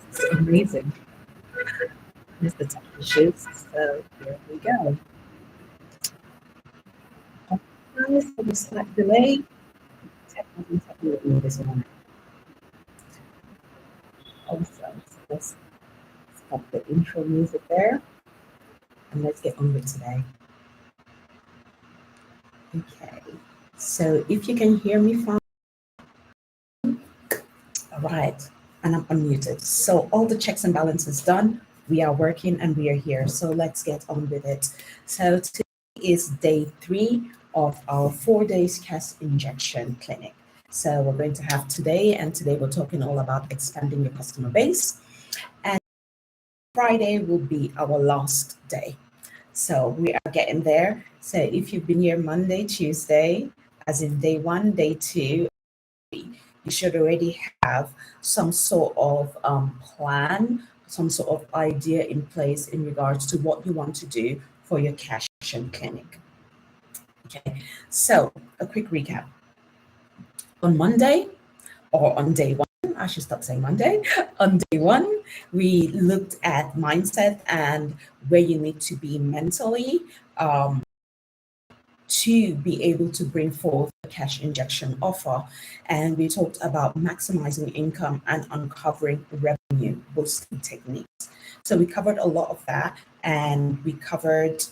It's amazing. There's the tech issues. So here we go. Guys, for the slight delay, tech wasn't happy with me this morning. Also, so let's stop the intro music there and let's get on with today. Okay, so if you can hear me fine, all right, and I'm unmuted. So all the checks and balances done. We are working and we are here. So let's get on with it. So today is day 3 of our 4 days cash injection clinic. So we're going to have today, and today we're talking all about expanding your customer base. And Friday will be our last day. So we are getting there. So if you've been here Monday, Tuesday, as in day 1, day 2, you should already have some sort of plan, some sort of idea in place in regards to what you want to do for your cash clinic. Okay, so a quick recap. On Monday, or on day 1, I should stop saying Monday. On day 1, we looked at mindset and where you need to be mentally to be able to bring forth a cash injection offer. And we talked about maximizing income and uncovering revenue boosting techniques. So we covered a lot of that, and we covered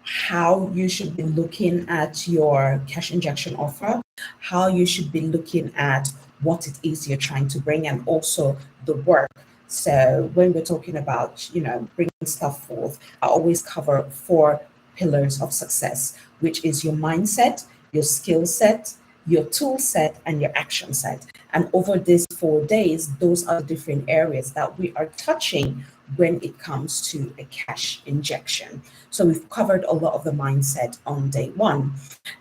how you should be looking at your cash injection offer, how you should be looking at what it is you're trying to bring, and also the work. So when we're talking about, bringing stuff forth, I always cover 4 pillars of success, which is your mindset, your skill set, your tool set, and your action set. And over these 4 days, those are different areas that we are touching when it comes to a cash injection. So we've covered a lot of the mindset on day 1.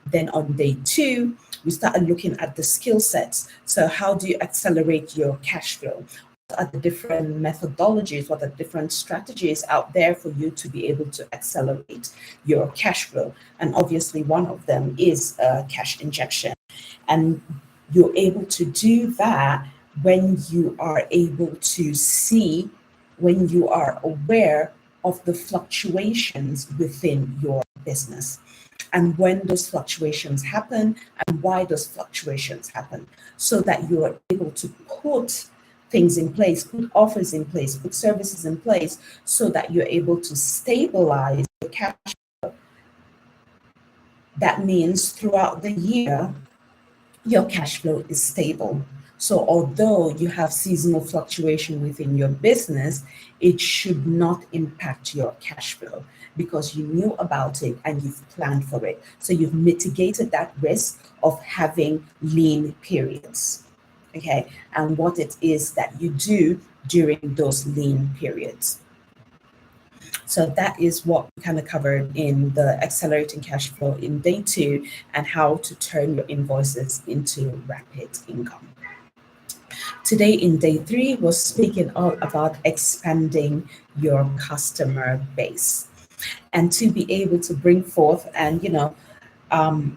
Then on day 2, we started looking at the skill sets. So how do you accelerate your cash flow? are the different methodologies, what are the different strategies out there for you to be able to accelerate your cash flow. And obviously one of them is cash injection. And you're able to do that when you are able to see, when you are aware of the fluctuations within your business, and when those fluctuations happen and why those fluctuations happen, so that you are able to put things in place, put offers in place, put services in place, so that you're able to stabilize your cash flow. That means throughout the year, your cash flow is stable. So although you have seasonal fluctuation within your business, it should not impact your cash flow because you knew about it and you've planned for it. So you've mitigated that risk of having lean periods. Okay, and what it is that you do during those lean periods. So that is what we kind of covered in the accelerating cash flow in day 2 and how to turn your invoices into rapid income. Today in day 3, we're speaking all about expanding your customer base. And to be able to bring forth and,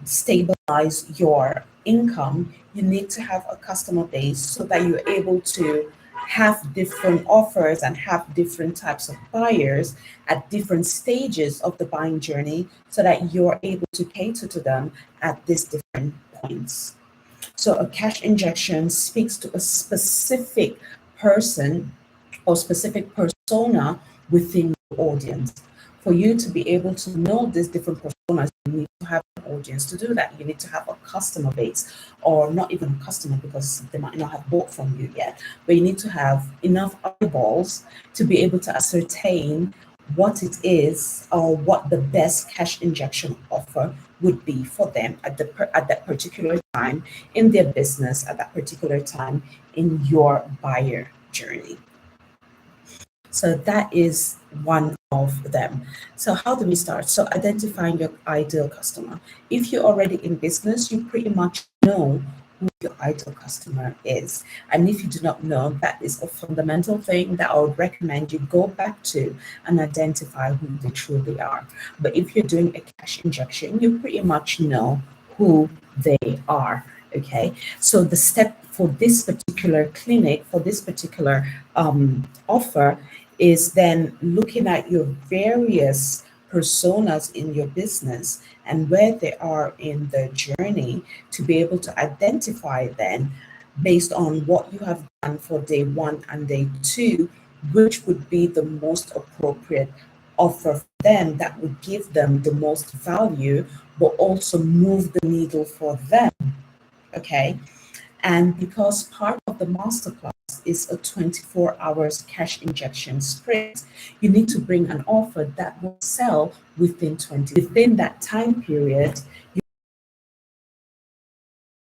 stabilize your income, you need to have a customer base so that you're able to have different offers and have different types of buyers at different stages of the buying journey so that you're able to cater to them at these different points. So a cash injection speaks to a specific person or specific persona within your audience. For you to be able to know these different personas, you need to have an audience to do that. You need to have a customer base, or not even a customer because they might not have bought from you yet, but you need to have enough eyeballs to be able to ascertain what it is or what the best cash injection offer would be for them at that particular time in their business, at that particular time in your buyer journey. So that is one of them. So how do we start? So identifying your ideal customer. If you're already in business, you pretty much know who your ideal customer is. And if you do not know, that is a fundamental thing that I would recommend you go back to and identify who they truly are. But if you're doing a cash injection, you pretty much know who they are. Okay, so the step for this particular clinic, for this particular offer, is then looking at your various personas in your business and where they are in the journey to be able to identify then, based on what you have done for day 1 and day 2, which would be the most appropriate offer for them that would give them the most value, but also move the needle for them. Okay. And because part of the masterclass is a 24 hours cash injection sprint, you need to bring an offer that will sell within that time period.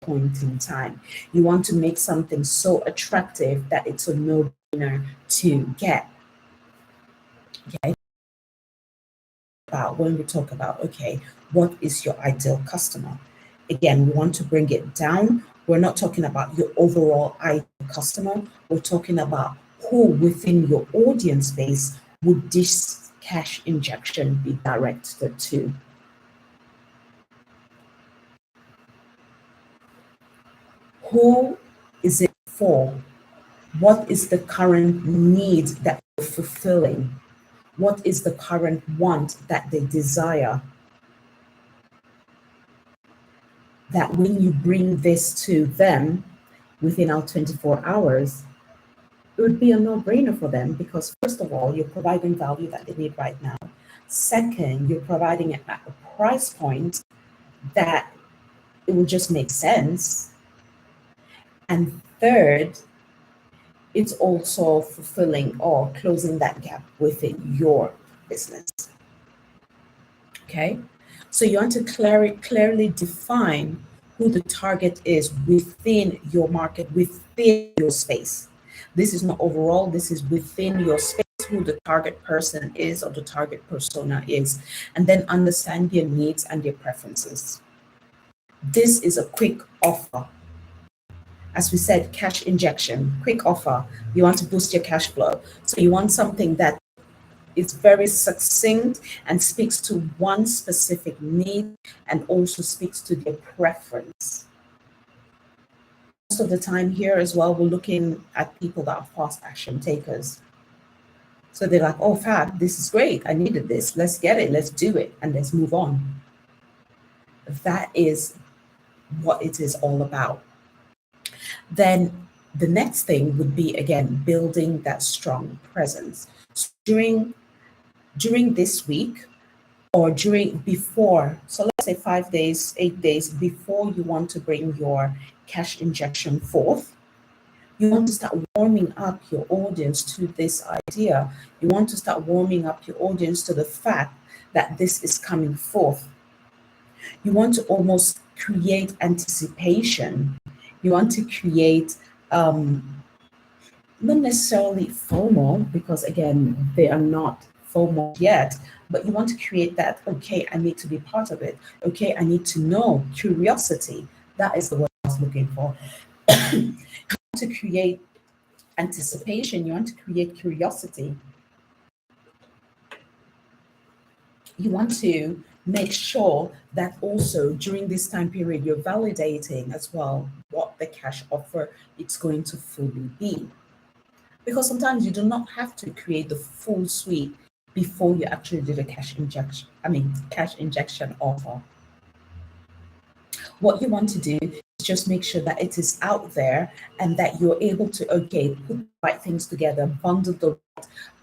Point in time, you want to make something so attractive that it's a no-brainer to get. Okay. When we talk about, okay, what is your ideal customer? Again, we want to bring it down. We're not talking about your overall ideal customer. We're talking about who within your audience base would this cash injection be directed to. Who is it for? What is the current need that you're fulfilling? What is the current want that they desire? That when you bring this to them within our 24 hours, it would be a no-brainer for them because, first of all, you're providing value that they need right now. Second, you're providing it at a price point that it will just make sense. And third, it's also fulfilling or closing that gap within your business. Okay, so you want to clearly define who the target is within your market, within your space. This is not overall, this is within your space, who the target person is or the target persona is, and then understand their needs and their preferences. This is a quick offer. As we said, cash injection, quick offer. You want to boost your cash flow. So you want something that is very succinct and speaks to one specific need and also speaks to their preference. Most of the time here as well, we're looking at people that are fast action takers. So they're like, oh, fab, this is great. I needed this. Let's get it. Let's do it. And let's move on. That is what it is all about. Then the next thing would be, again, building that strong presence. So during this week or before, so let's say 5 days, 8 days before you want to bring your cash injection forth, you want to start warming up your audience to this idea. You want to start warming up your audience to the fact that this is coming forth. You want to almost create anticipation. You want to create, not necessarily FOMO, because again, they are not FOMO yet, but you want to create that, okay, I need to be part of it. Okay, I need to know, curiosity. That is the word I was looking for. You want to create anticipation. You want to create curiosity. You want to make sure that also during this time period, you're validating as well what the cash offer it's going to fully be. Because sometimes you do not have to create the full suite before you actually do the cash injection offer. What you want to do is just make sure that it is out there and that you're able to, okay, put the right things together, bundle the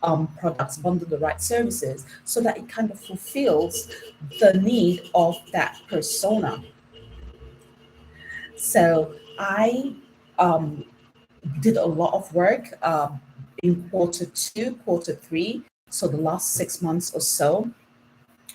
right products, bundle the right services, so that it kind of fulfills the need of that persona. So I did a lot of work in Q2, Q3, so the last 6 months or so,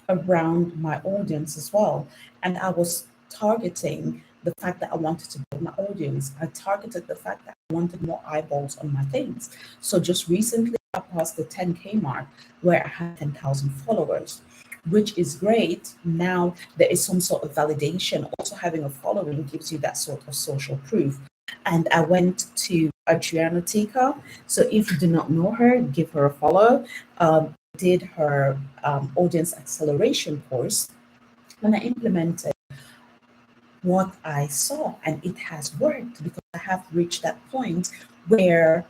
around my audience as well. And I was targeting the fact that I wanted to build my audience. I targeted the fact that I wanted more eyeballs on my things. So just recently, I passed the 10K mark where I had 10,000 followers, which is great. Now there is some sort of validation. Also, having a following gives you that sort of social proof. And I went to Adriana Tika. So if you do not know her, give her a follow. Did her audience acceleration course, and I implemented what I saw, and it has worked because I have reached that point where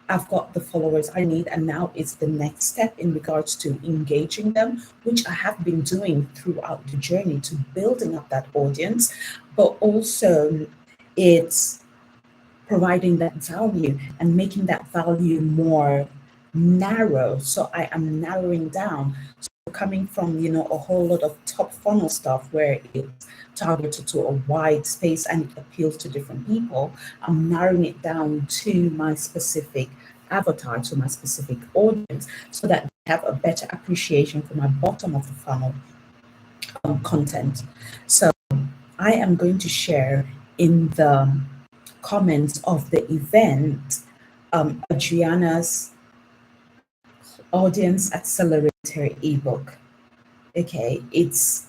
I've got the followers I need, and now it's the next step in regards to engaging them, which I have been doing throughout the journey to building up that audience, but also it's providing that value and making that value more narrow. So I am narrowing down. So coming from, a whole lot of top funnel stuff where it's targeted to a wide space and it appeals to different people, I'm narrowing it down to my specific avatar, to my specific audience, so that they have a better appreciation for my bottom of the funnel content. So I am going to share in the comments of the event Adriana's audience accelerator ebook. Okay, it's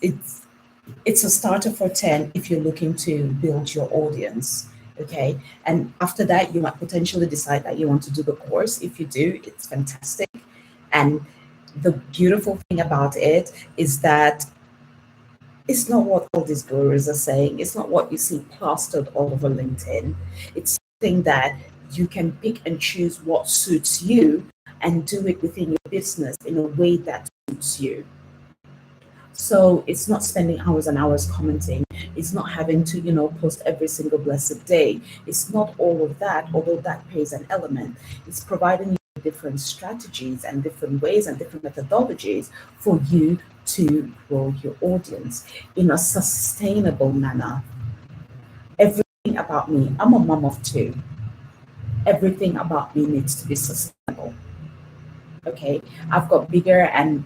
a starter for 10 if you're looking to build your audience. Okay, and after that you might potentially decide that you want to do the course. If you do, it's fantastic. And the beautiful thing about it is that it's not what all these gurus are saying. It's not what you see plastered all over LinkedIn. It's something that you can pick and choose what suits you and do it within your business in a way that suits you. So it's not spending hours and hours commenting. It's not having to, post every single blessed day. It's not all of that, although that plays an element. It's providing you different strategies and different ways and different methodologies for you to grow your audience in a sustainable manner. Everything about me, I'm a mom of two. Everything about me needs to be sustainable. Okay, I've got bigger and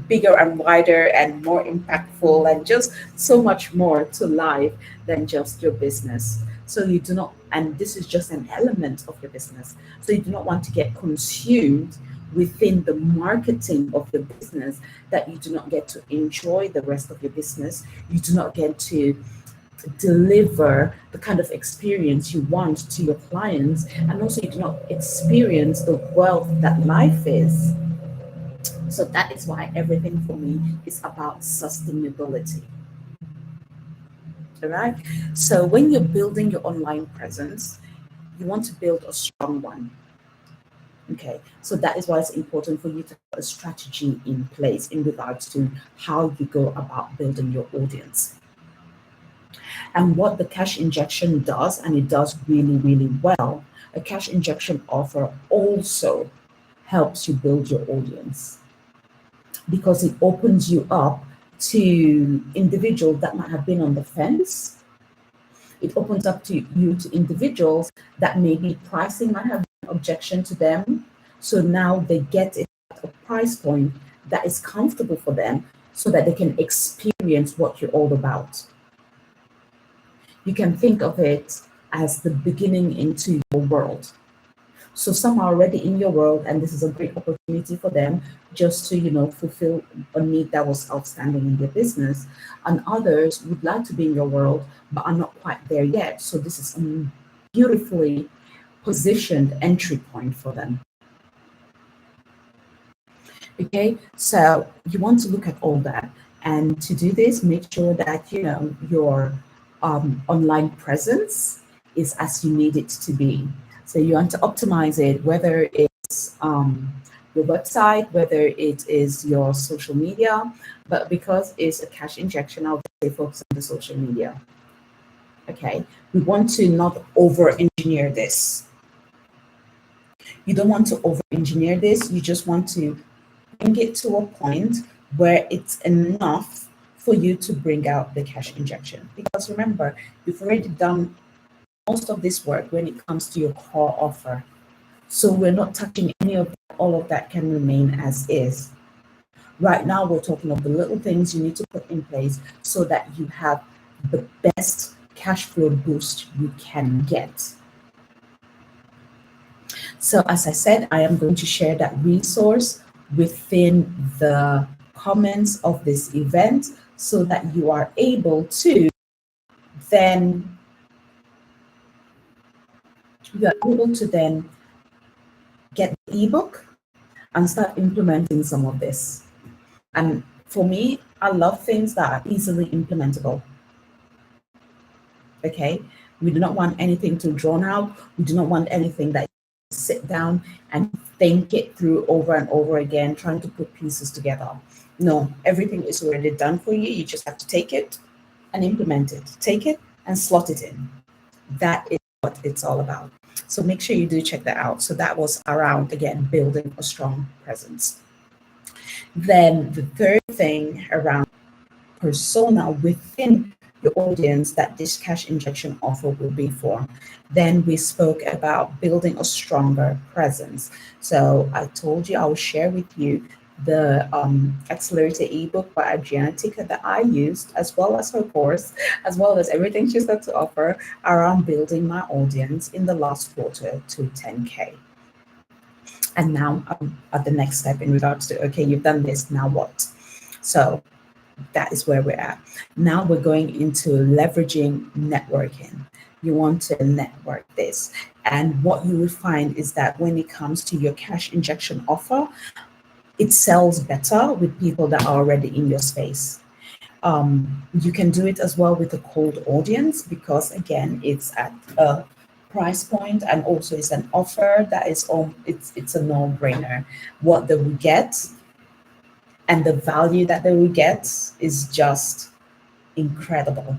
wider and more impactful and just so much more to life than just your business. So you do not, and this is just an element of your business. So you do not want to get consumed within the marketing of the business that you do not get to enjoy the rest of your business. You do not get to deliver the kind of experience you want to your clients, and also you do not experience the wealth that life is. So that is why everything for me is about sustainability. All right. So when you're building your online presence, you want to build a strong one. Okay. So that is why it's important for you to have a strategy in place in regards to how you go about building your audience. And what the cash injection does, and it does really, really well, a cash injection offer also helps you build your audience because it opens you up to individuals that might have been on the fence. It opens up to you to individuals that maybe pricing might have an objection to them. So now they get it at a price point that is comfortable for them so that they can experience what you're all about. You can think of it as the beginning into your world. So some are already in your world, and this is a great opportunity for them just to, fulfill a need that was outstanding in their business. And others would like to be in your world, but are not quite there yet. So this is a beautifully positioned entry point for them. Okay, so you want to look at all that. And to do this, make sure that, your online presence is as you need it to be. So you want to optimize it, whether it's your website, whether it is your social media, but because it's a cash injection, I'll say focus on the social media. Okay, we want to not over-engineer this. You don't want to over-engineer this. You just want to bring it to a point where it's enough for you to bring out the cash injection. Because remember, you've already done most of this work when it comes to your core offer. So we're not touching any of that. All of that can remain as is. Right now, we're talking of the little things you need to put in place so that you have the best cash flow boost you can get. So as I said, I am going to share that resource within the comments of this event so that you are able to then get the ebook and start implementing some of this. And for me, I love things that are easily implementable. Okay, we do not want anything too drawn out. We do not want anything that you sit down and think it through over and over again, trying to put pieces together. No, everything is already done for you. You just have to take it and implement it. Take it and slot it in. That is what it's all about. So make sure you do check that out. So that was around, again, building a strong presence. Then the third thing around persona within your audience that this cash injection offer will be for. Then we spoke about building a stronger presence. So I told you I will share with you the accelerator ebook by Adriana Tika that I used, as well as her course, as well as everything she's got to offer around building my audience in the last quarter to 10K. And now I'm at the next step in regards to, okay, you've done this, now what? So that is where we're at. Now we're going into leveraging networking. You want to network this. And what you will find is that when it comes to your cash injection offer, it sells better with people that are already in your space. You can do it as well with a cold audience because, again, it's at a price point and also it's an offer that is it's a no-brainer. What they will get and the value that they will get is just incredible.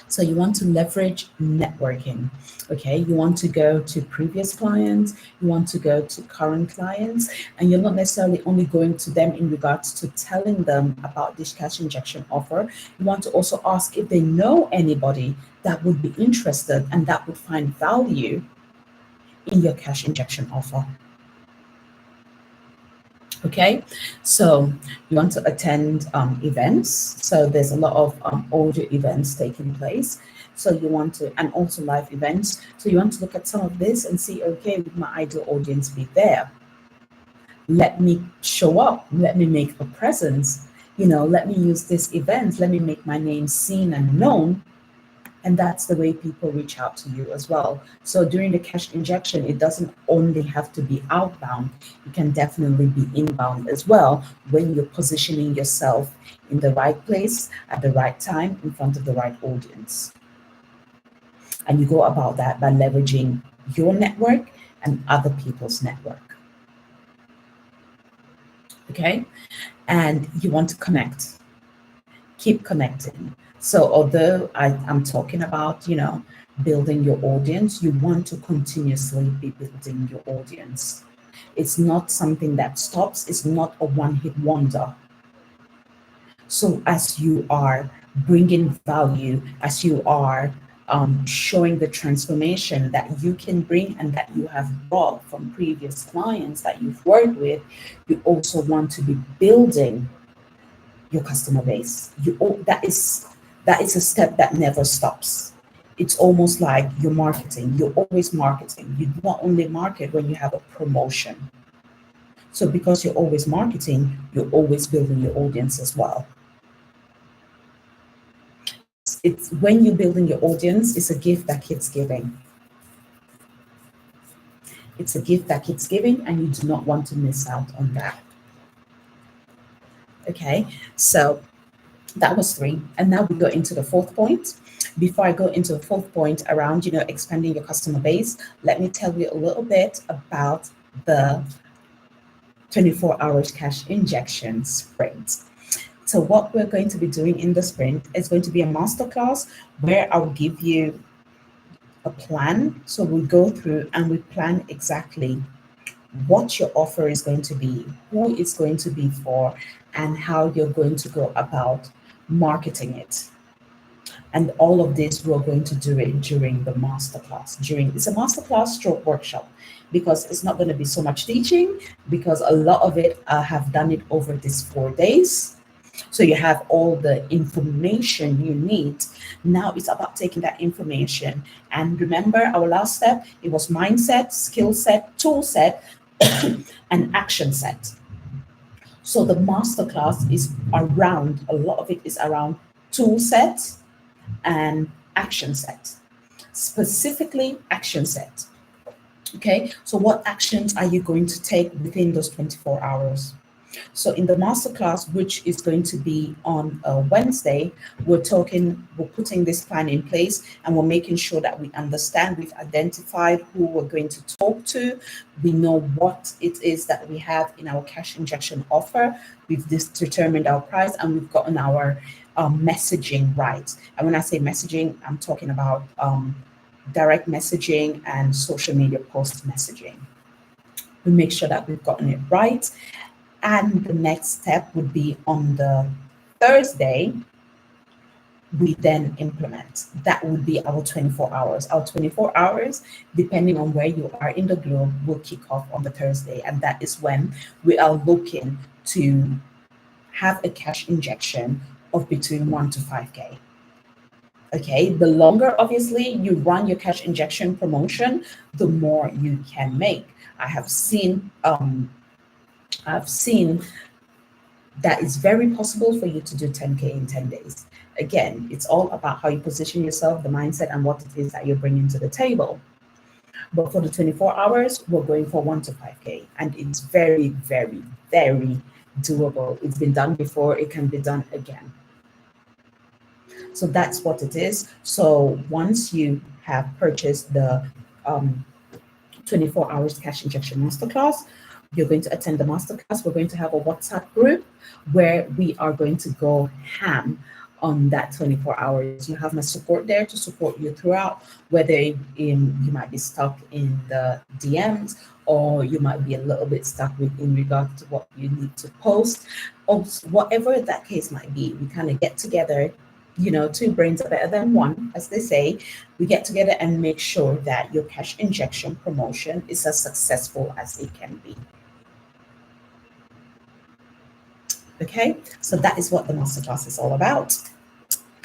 So you want to leverage networking, okay? You want to go to previous clients, you want to go to current clients, and you're not necessarily only going to them in regards to telling them about this cash injection offer. You want to also ask if they know anybody that would be interested and that would find value in your cash injection offer. Okay, so you want to attend events. So there's a lot of audio events taking place. So you want to, and also live events. So you want to look at some of this and see, okay, would my ideal audience be there? Let me show up. Let me make a presence. Let me use this event. Let me make my name seen and known And that's the way people reach out to you as well. So during the cash injection, it doesn't only have to be outbound, it can definitely be inbound as well when you're positioning yourself in the right place at the right time in front of the right audience. And you go about that by leveraging your network and other people's network. Okay? And you want to connect, keep connecting. So although I'm talking about, building your audience, you want to continuously be building your audience. It's not something that stops. It's not a one-hit wonder. So as you are bringing value, as you are showing the transformation that you can bring and that you have brought from previous clients that you've worked with, you also want to be building your customer base. That is a step that never stops. It's almost like you're marketing. You're always marketing. You not only market when you have a promotion. So because you're always marketing, you're always building your audience as well. It's when you're building your audience, it's a gift that keeps giving. It's a gift that keeps giving, and you do not want to miss out on that. Okay, so that was 3. And now we go into the 4th point. Before I go into the 4th point around, expanding your customer base, let me tell you a little bit about the 24 hours cash injection sprint. So what we're going to be doing in the sprint is going to be a masterclass where I'll give you a plan. So we go through and we plan exactly what your offer is going to be, who it's going to be for, and how you're going to go about marketing it. And all of this, we're going to do it during the masterclass. It's a masterclass stroke workshop, because it's not going to be so much teaching, because a lot of it I have done it over these 4 days. So you have all the information you need. Now it's about taking that information. And remember our last step, it was mindset, skill set, tool set, and action set. So the masterclass is around, a lot of it is around tool set and action set, specifically action set. Okay, so what actions are you going to take within those 24 hours? So in the masterclass, which is going to be on a Wednesday, we're putting this plan in place, and we're making sure that we understand, we've identified who we're going to talk to. We know what it is that we have in our cash injection offer. We've determined our price, and we've gotten our messaging right. And when I say messaging, I'm talking about direct messaging and social media post messaging. We make sure that we've gotten it right. And the next step would be on the Thursday, we then implement. That would be our 24 hours. Our 24 hours, depending on where you are in the globe, will kick off on the Thursday. And that is when we are looking to have a cash injection of between 1 to 5K. Okay, the longer, obviously, you run your cash injection promotion, the more you can make. I've seen that it's very possible for you to do 10K in 10 days. Again, it's all about how you position yourself, the mindset, and what it is that you're bringing to the table. But for the 24 hours, we're going for 1 to 5K. And it's very, very, very doable. It's been done before. It can be done again. So that's what it is. So once you have purchased the 24 hours cash injection masterclass, you're going to attend the masterclass. We're going to have a WhatsApp group where we are going to go ham on that 24 hours. You have my support there to support you throughout, whether you might be stuck in the DMs, or you might be a little bit stuck in regard to what you need to post, or whatever that case might be. We kind of get together, two brains are better than one, as they say. We get together and make sure that your cash injection promotion is as successful as it can be. Okay, so that is what the masterclass is all about.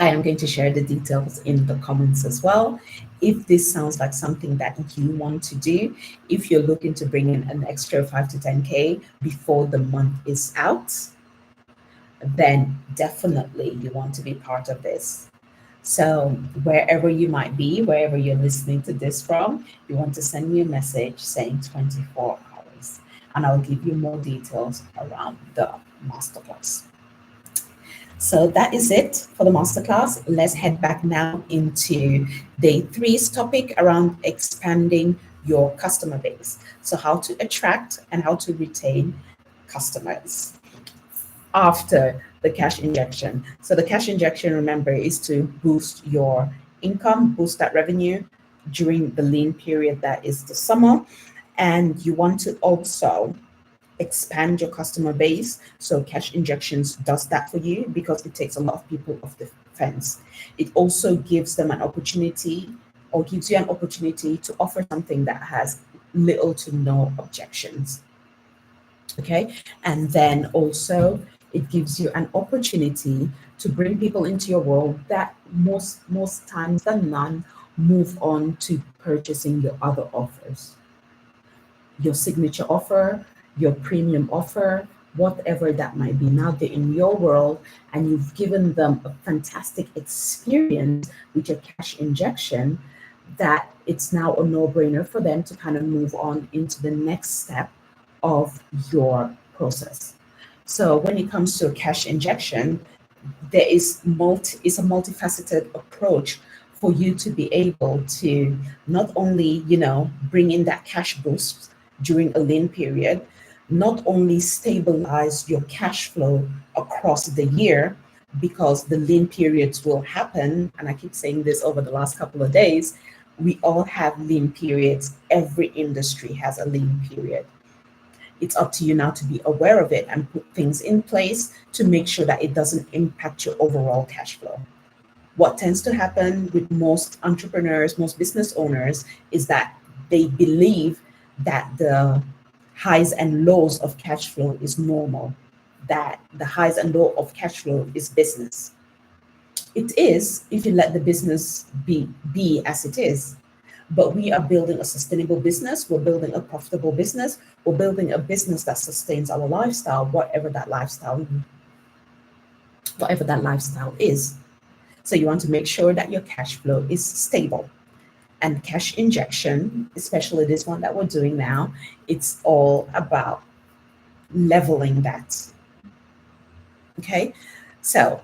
I am going to share the details in the comments as well. If this sounds like something that you want to do, if you're looking to bring in an extra 5 to 10K before the month is out, then definitely you want to be part of this. So wherever you might be, wherever you're listening to this from, you want to send me a message saying 24 hours, and I'll give you more details around the masterclass. So that is it for the masterclass. Let's head back now into day three's topic around expanding your customer base. So how to attract and how to retain customers after the cash injection. So the cash injection, remember, is to boost your income, boost that revenue during the lean period that is the summer. And you want to also expand your customer base. So cash injections does that for you because it takes a lot of people off the fence. It also gives them an opportunity, or gives you an opportunity to offer something that has little to no objections. Okay. And then also it gives you an opportunity to bring people into your world that most times than none move on to purchasing your other offers, your signature offer, your premium offer, whatever that might be. Now they're in your world and you've given them a fantastic experience with your cash injection, that it's now a no-brainer for them to kind of move on into the next step of your process. So when it comes to a cash injection, there is it's a multifaceted approach for you to be able to not only, bring in that cash boost during a lean period, not only stabilize your cash flow across the year, because the lean periods will happen. And I keep saying this over the last couple of days, we all have lean periods. Every industry has a lean period. It's up to you now to be aware of it and put things in place to make sure that it doesn't impact your overall cash flow. What tends to happen with most entrepreneurs, most business owners, is that they believe that the highs and lows of cash flow is normal, that the highs and lows of cash flow is business. It is if you let the business be as it is. But we are building a sustainable business. We're building a profitable business. We're building a business that sustains our lifestyle, whatever that lifestyle is. So you want to make sure that your cash flow is stable. And cash injection, especially this one that we're doing now, it's all about leveling that. Okay, so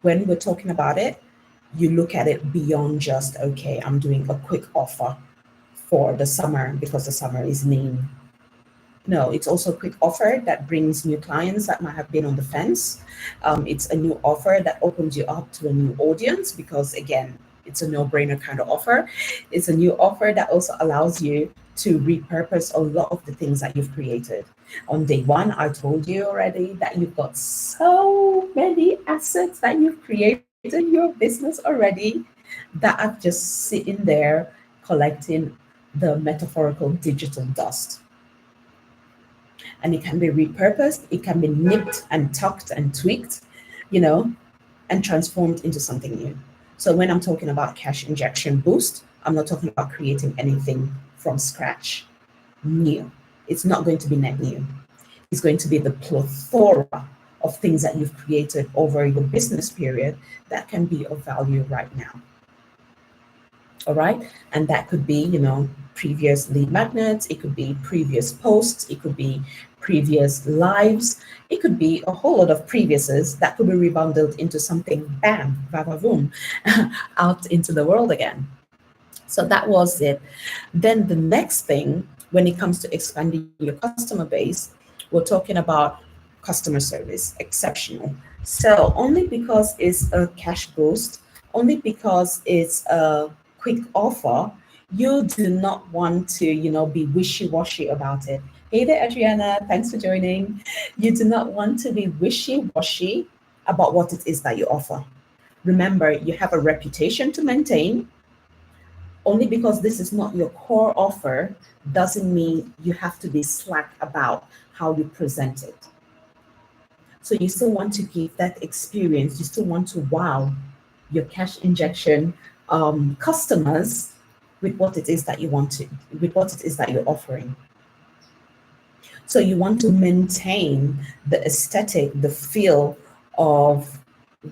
when we're talking about it, you look at it beyond just, okay, I'm doing a quick offer for the summer because the summer is lean. No, it's also a quick offer that brings new clients that might have been on the fence. It's a new offer that opens you up to a new audience because, again, it's a no-brainer kind of offer. It's a new offer that also allows you to repurpose a lot of the things that you've created. On day one, I told you already that you've got so many assets that you've created in your business already that are just sitting there collecting the metaphorical digital dust. And it can be repurposed, it can be nipped and tucked and tweaked, and transformed into something new. So when I'm talking about cash injection boost, I'm not talking about creating anything from scratch, new. It's not going to be net new. It's going to be the plethora of things that you've created over your business period that can be of value right now. All right. And that could be, previous lead magnets. It could be previous posts. It could be previous lives. It could be a whole lot of previous's that could be rebundled into something, bam, va-va-voom, out into the world again. So that was it. Then the next thing, when it comes to expanding your customer base, we're talking about customer service, exceptional. So only because it's a cash boost, only because it's a quick offer, you do not want to, be wishy-washy about it. Hey there, Adriana, thanks for joining. You do not want to be wishy-washy about what it is that you offer. Remember, you have a reputation to maintain. Only because this is not your core offer doesn't mean you have to be slack about how you present it. So you still want to give that experience. You still want to wow your cash injection customers with what it is that you want to, with what it is that you're offering. So you want to maintain the aesthetic, the feel of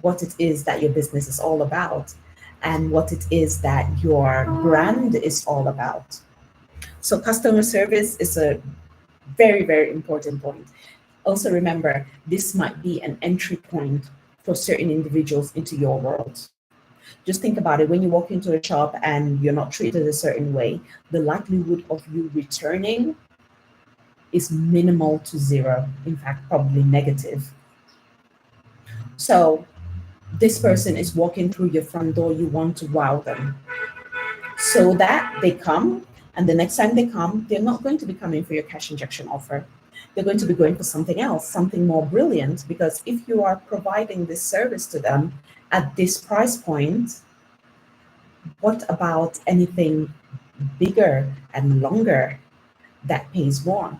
what it is that your business is all about and what it is that your brand is all about. So customer service is a very, very important point. Also remember, this might be an entry point for certain individuals into your world. Just think about it. When you walk into a shop and you're not treated a certain way, the likelihood of you returning is minimal to zero. In fact, probably negative. So this person is walking through your front door, you want to wow them so that they come, and the next time they come, they're not going to be coming for your cash injection offer. They're going to be going for something else, something more brilliant, because if you are providing this service to them at this price point, what about anything bigger and longer that pays more?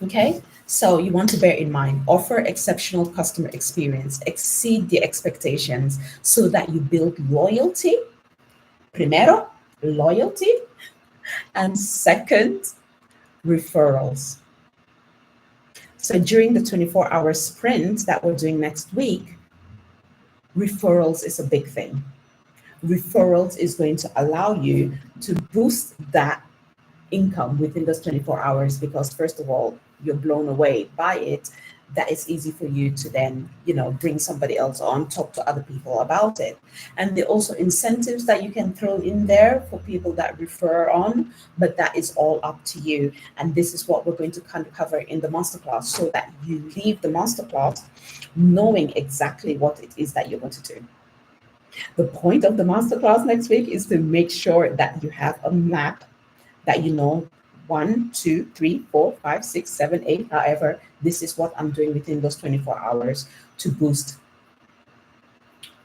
Okay, so you want to bear in mind, offer exceptional customer experience, exceed the expectations so that you build loyalty. Primero, loyalty, and second, referrals. So during the 24-hour sprint that we're doing next week, referrals is a big thing. Referrals is going to allow you to boost that income within those 24 hours because, first of all, you're blown away by it. That it's easy for you to then, bring somebody else on, talk to other people about it. And there are also incentives that you can throw in there for people that refer on, but that is all up to you. And this is what we're going to kind of cover in the masterclass so that you leave the masterclass knowing exactly what it is that you're going to do. The point of the masterclass next week is to make sure that you have a map that 1, 2, 3, 4, 5, 6, 7, 8, however, this is what I'm doing within those 24 hours to boost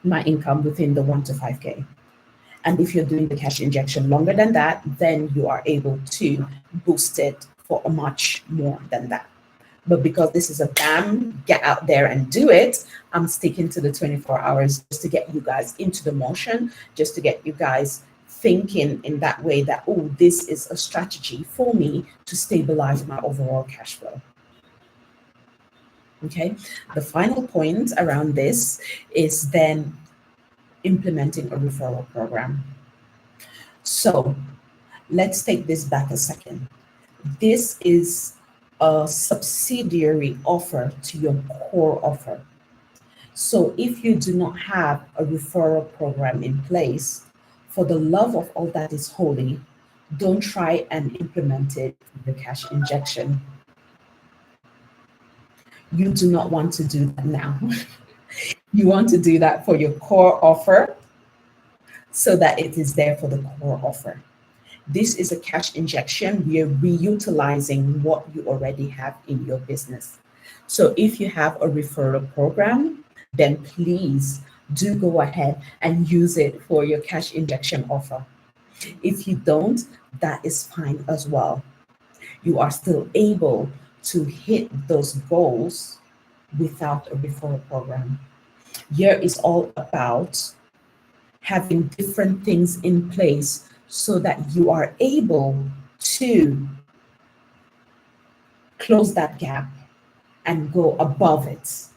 my income within the 1 to 5K. And if you're doing the cash injection longer than that, then you are able to boost it for a much more than that. But because this is a bam, get out there and do it, I'm sticking to the 24 hours just to get you guys into the motion, just to get you guys thinking in that way that, oh, this is a strategy for me to stabilize my overall cash flow. Okay, the final point around this is then implementing a referral program. So let's take this back a second. This is a subsidiary offer to your core offer. So if you do not have a referral program in place, for the love of all that is holy, don't try and implement it with the cash injection. You do not want to do that now. You want to do that for your core offer so that it is there for the core offer. This is a cash injection. We are reutilizing what you already have in your business. So if you have a referral program, then please do go ahead and use it for your cash injection offer. If you don't, that is fine as well. You are still able to hit those goals without a referral program. Here is all about having different things in place so that you are able to close that gap and go above it.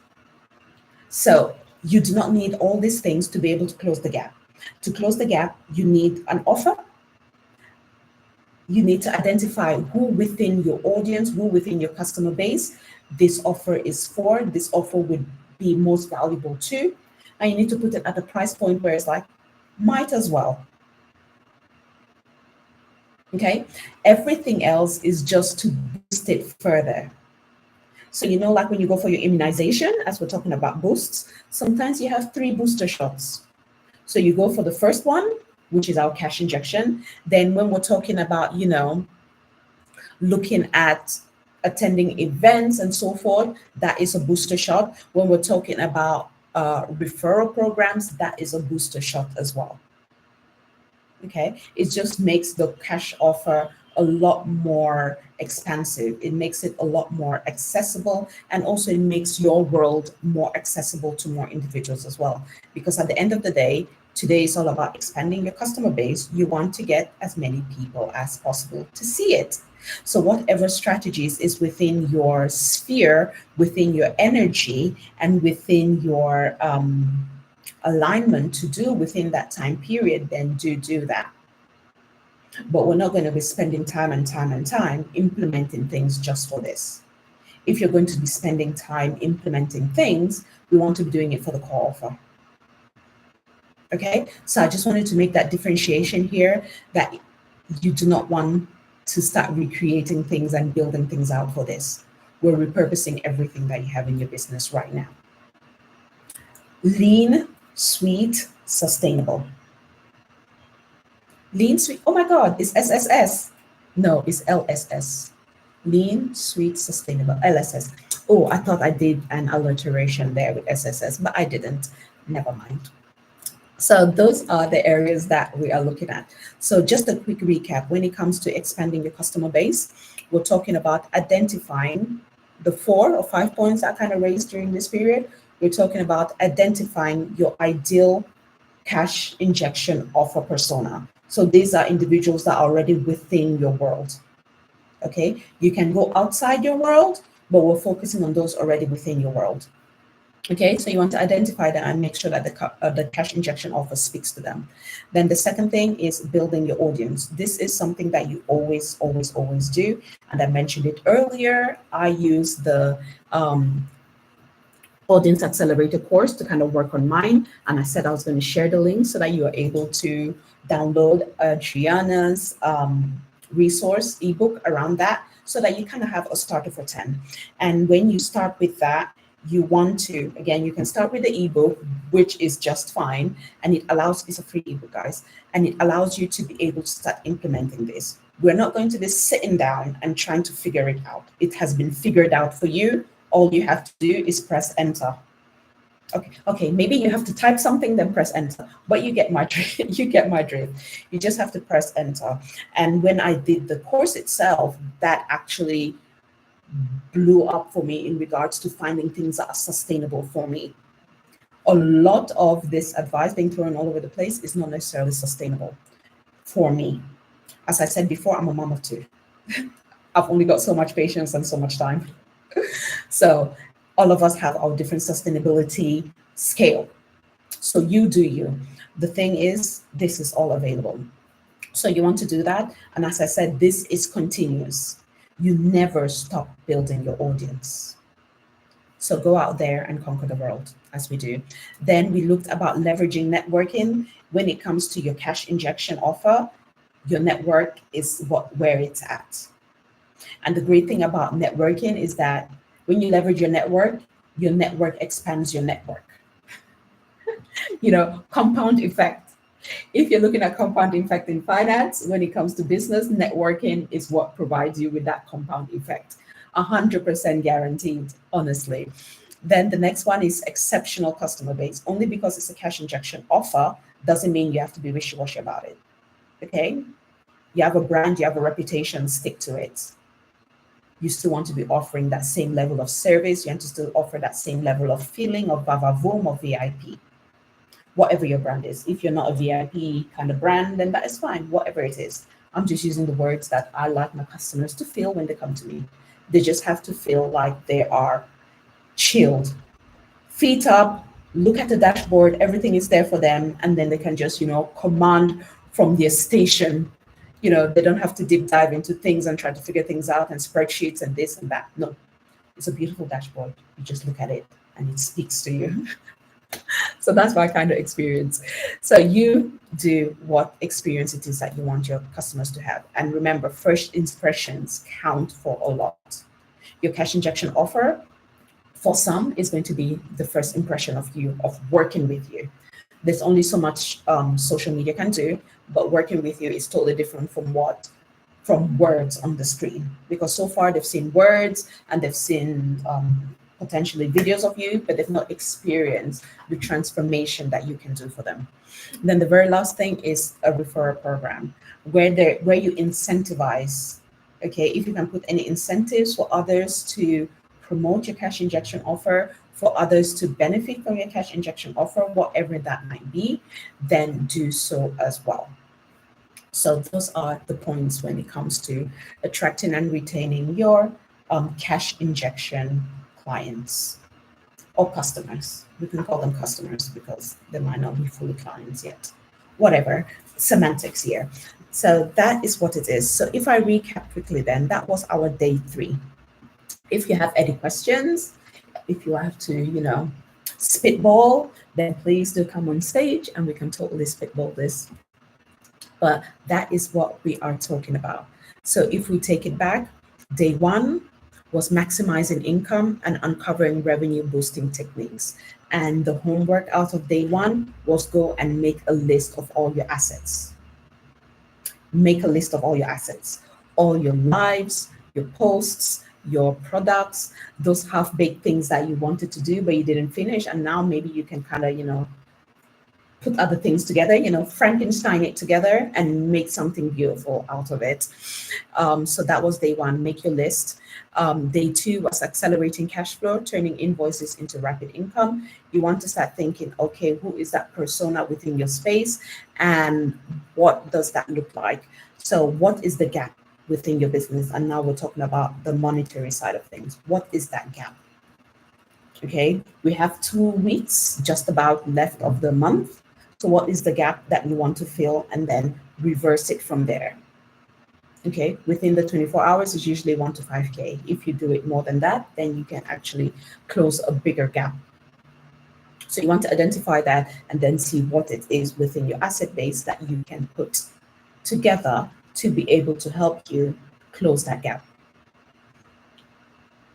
So you do not need all these things to be able to close the gap. To close the gap, you need an offer. You need to identify who within your audience, who within your customer base this offer is for, this offer would be most valuable to. And you need to put it at a price point where it's like, might as well. Okay, everything else is just to boost it further. So, like when you go for your immunization, as we're talking about boosts, sometimes you have 3 booster shots. So you go for the first one, which is our cash injection. Then when we're talking about, looking at attending events and so forth, that is a booster shot. When we're talking about referral programs, that is a booster shot as well. Okay, it just makes the cash offer a lot more expansive. It makes it a lot more accessible, and also it makes your world more accessible to more individuals as well. Because at the end of the day, Today is all about expanding your customer base. You want to get as many people as possible to see it. So whatever strategies is within your sphere, within your energy, and within your alignment to do within that time period, then do that. But we're not going to be spending time and time and time implementing things just for this. If you're going to be spending time implementing things, we want to be doing it for the core offer. Okay, so I just wanted to make that differentiation here, that you do not want to start recreating things and building things out for this. We're repurposing everything that you have in your business right now. Lean, sweet, sustainable. Lean, sweet, oh my God, it's SSS. No, it's LSS. Lean, sweet, sustainable, LSS. Oh, I thought I did an alliteration there with SSS, but I didn't. Never mind. So those are the areas that we are looking at. So just a quick recap. When it comes to expanding your customer base, we're talking about identifying the 4 or 5 points I kind of raised during this period. We're talking about identifying your ideal cash injection offer persona. So these are individuals that are already within your world. Okay, you can go outside your world, but we're focusing on those already within your world. Okay, so you want to identify that and make sure that the cash injection offer speaks to them. Then the second thing is building your audience. This is something that you always do. And I mentioned it earlier. I use the Audience Accelerator course to kind of work on mine. And I said I was going to share the link so that you are able to download Adriana's resource ebook around that, so that you kind of have a starter for 10. And when you start with that, you want to, again, you can start with the ebook, which is just fine. And it's a free ebook, guys. And it allows you to be able to start implementing this. We're not going to be sitting down and trying to figure it out. It has been figured out for you. All you have to do is press enter. Okay, maybe you have to type something, then press enter, but you get my drift. You just have to press enter. And when I did the course itself, that actually blew up for me in regards to finding things that are sustainable for me. A lot of this advice being thrown all over the place is not necessarily sustainable for me. As I said before, I'm a mom of 2. I've only got so much patience and so much time. So all of us have our different sustainability scale. So you do you. The thing is, this is all available. So you want to do that. And as I said, this is continuous. You never stop building your audience. So go out there and conquer the world, as we do. Then we looked about leveraging networking. When it comes to your cash injection offer, your network is where it's at. And the great thing about networking is that when you leverage your network expands your network. Compound effect. If you're looking at compound effect in finance, when it comes to business, networking is what provides you with that compound effect. 100% guaranteed, honestly. Then the next one is exceptional customer base. Only because it's a cash injection offer doesn't mean you have to be wishy-washy about it. Okay? You have a brand, you have a reputation, stick to it. You still want to be offering that same level of service. You want to still offer that same level of feeling of Vavavoom or VIP. Whatever your brand is. If you're not a VIP kind of brand, then that is fine, whatever it is. I'm just using the words that I like my customers to feel when they come to me. They just have to feel like they are chilled, feet up, look at the dashboard, everything is there for them, and then they can just, command from their station. They don't have to deep dive into things and try to figure things out and spreadsheets and this and that. No, it's a beautiful dashboard. You just look at it and it speaks to you. So that's my kind of experience. So you do what experience it is that you want your customers to have. And remember, first impressions count for a lot. Your cash injection offer, for some, is going to be the first impression of you, of working with you. There's only so much social media can do, but working with you is totally different from words on the screen. Because so far they've seen words and they've seen potentially videos of you, but they've not experienced the transformation that you can do for them. Then the very last thing is a referral program where you incentivize. Okay, if you can put any incentives for others to promote your cash injection offer, for others to benefit from your cash injection offer, whatever that might be, then do so as well. So those are the points when it comes to attracting and retaining your cash injection clients or customers. We can call them customers because they might not be fully clients yet. Whatever, semantics here. So that is what it is. So if I recap quickly, then that was our day 3. If you have any questions, if you have to, spitball, then please do come on stage and we can totally spitball this. But that is what we are talking about. So if we take it back, day 1 was maximizing income and uncovering revenue boosting techniques. And the homework out of day 1 was go and make a list of all your assets. Make a list of all your assets, all your lives, your posts, your products, those half-baked things that you wanted to do but you didn't finish, and now maybe you can kind of put other things together, Frankenstein it together and make something beautiful out of it. So that was day 1, make your list. Day 2 was accelerating cash flow, turning invoices into rapid income. You want to start thinking, okay, who is that persona within your space and what does that look like? So what is the gap within your business? And now we're talking about the monetary side of things. What is that gap? Okay, we have 2 weeks just about left of the month. So what is the gap that you want to fill, and then reverse it from there? Okay, within the 24 hours is usually 1 to 5K. If you do it more than that, then you can actually close a bigger gap. So you want to identify that and then see what it is within your asset base that you can put together to be able to help you close that gap.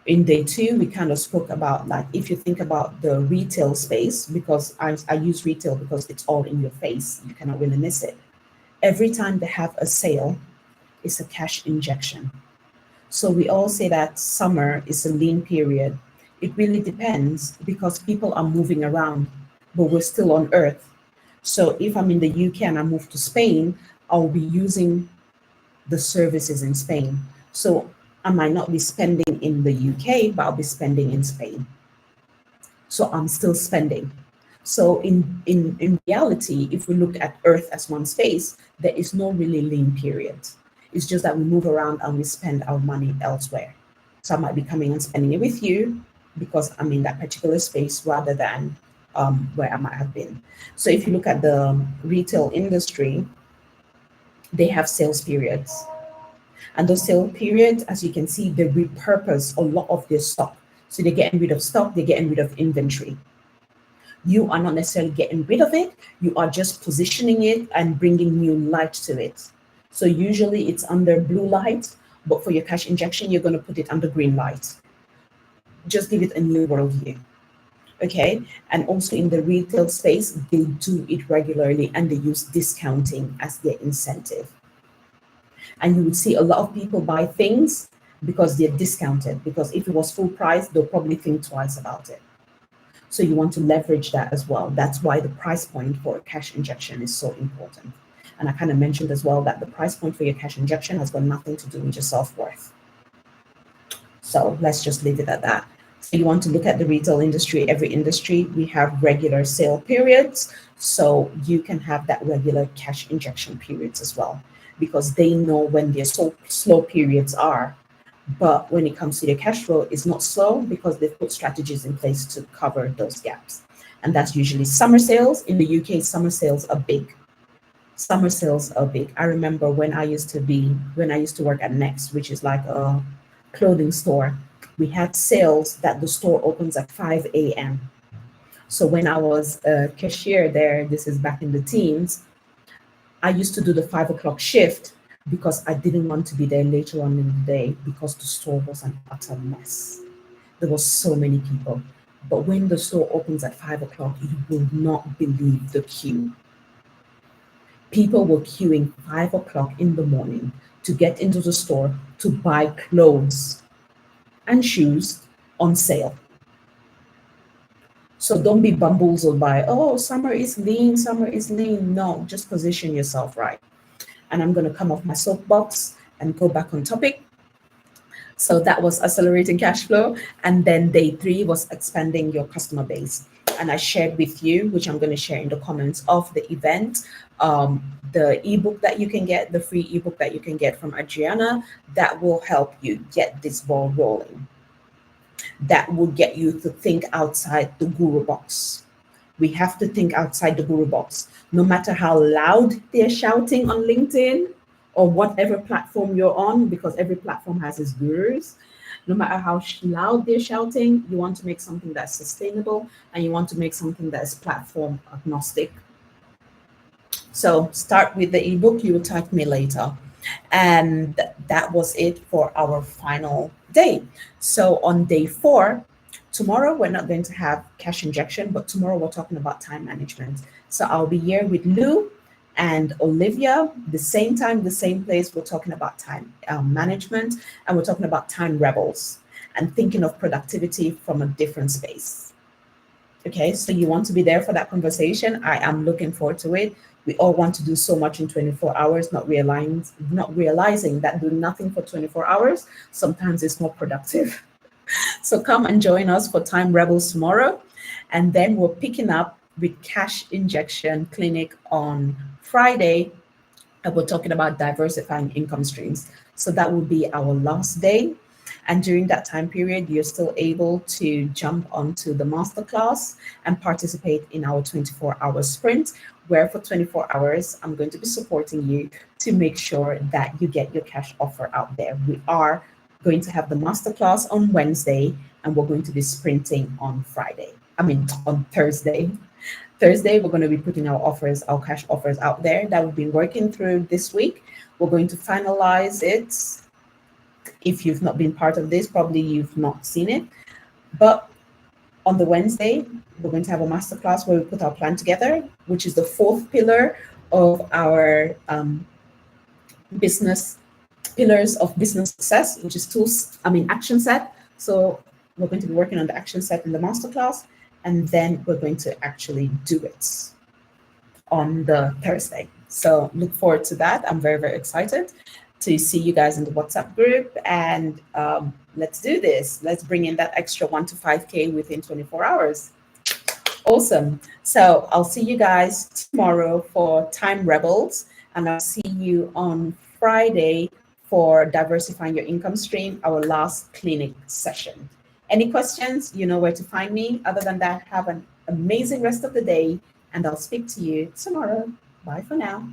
In day 2, we kind of spoke about, like, if you think about the retail space, because I use retail because it's all in your face, you cannot really miss it. Every time they have a sale, it's a cash injection. So we all say that summer is a lean period. It really depends because people are moving around, but we're still on Earth. So if I'm in the UK and I move to Spain, I'll be using the services in Spain. So I might not be spending in the UK, but I'll be spending in Spain. So I'm still spending. So in reality, if we look at Earth as one space, there is no really lean period. It's just that we move around and we spend our money elsewhere. So I might be coming and spending it with you because I'm in that particular space rather than where I might have been. So if you look at the retail industry, they have sales periods. And those sale periods, as you can see, they repurpose a lot of their stock. So they're getting rid of stock, they're getting rid of inventory. You are not necessarily getting rid of it, you are just positioning it and bringing new light to it. So usually it's under blue light, but for your cash injection, you're going to put it under green light. Just give it a new worldview. Okay, and also in the retail space, they do it regularly and they use discounting as their incentive. And you would see a lot of people buy things because they're discounted, because if it was full price, they'll probably think twice about it. So you want to leverage that as well. That's why the price point for a cash injection is so important. And I kind of mentioned as well that the price point for your cash injection has got nothing to do with your self-worth. So let's just leave it at that. So you want to look at the retail industry. Every industry, we have regular sale periods. So you can have that regular cash injection periods as well, because they know when their slow periods are. But when it comes to their cash flow, it's not slow because they've put strategies in place to cover those gaps. And that's usually summer sales. In the UK, summer sales are big. Summer sales are big. I remember when I used to work at Next, which is like a clothing store, we had sales that the store opens at 5 a.m. So when I was a cashier there, this is back in the teens, I used to do the 5 o'clock shift because I didn't want to be there later on in the day because the store was an utter mess. There was so many people. But when the store opens at 5 o'clock, you will not believe the queue. People were queuing 5 o'clock in the morning to get into the store to buy clothes and shoes on sale. So don't be bamboozled by, oh, summer is lean, summer is lean. No, just position yourself right. And I'm going to come off my soapbox and go back on topic. So that was accelerating cash flow. And then day 3 was expanding your customer base. And I shared with you, which I'm going to share in the comments of the event, the ebook that you can get, the free ebook that you can get from Adriana, that will help you get this ball rolling. That will get you to think outside the guru box. We have to think outside the guru box. No matter how loud they're shouting on LinkedIn or whatever platform you're on, because every platform has its gurus. No matter how loud they're shouting, you want to make something that's sustainable, and you want to make something that's platform agnostic. So start with the ebook. You will thank me later. And that was it for our final day. So on day 4, tomorrow we're not going to have cash injection, but tomorrow we're talking about time management. So I'll be here with Lou and Olivia, the same time, the same place. We're talking about time management, and we're talking about time rebels and thinking of productivity from a different space. Okay, so you want to be there for that conversation. I am looking forward to it. We all want to do so much in 24 hours, not realizing that doing nothing for 24 hours sometimes is more productive. So come and join us for Time Rebels tomorrow. And then we're picking up with Cash Injection Clinic on Friday. And we're talking about diversifying income streams. So that will be our last day. And during that time period, you're still able to jump onto the masterclass and participate in our 24-hour sprint, where for 24 hours, I'm going to be supporting you to make sure that you get your cash offer out there. We are going to have the masterclass on Wednesday, and we're going to be sprinting on on Thursday. Thursday, we're going to be putting our cash offers out there that we've been working through this week. We're going to finalize it. If you've not been part of this, probably you've not seen it. But on the Wednesday, we're going to have a masterclass where we put our plan together, which is the 4th pillar of our business pillars of business success, which is action set. So we're going to be working on the action set in the masterclass, and then we're going to actually do it on the Thursday. So look forward to that. I'm very, very excited to see you guys in the WhatsApp group, and let's do this. Let's bring in that extra 1 to 5K within 24 hours. Awesome. So I'll see you guys tomorrow for Time Rebels, and I'll see you on Friday for Diversifying Your Income Stream, our last clinic session. Any questions? You know where to find me. Other than that, have an amazing rest of the day, and I'll speak to you tomorrow. Bye for now.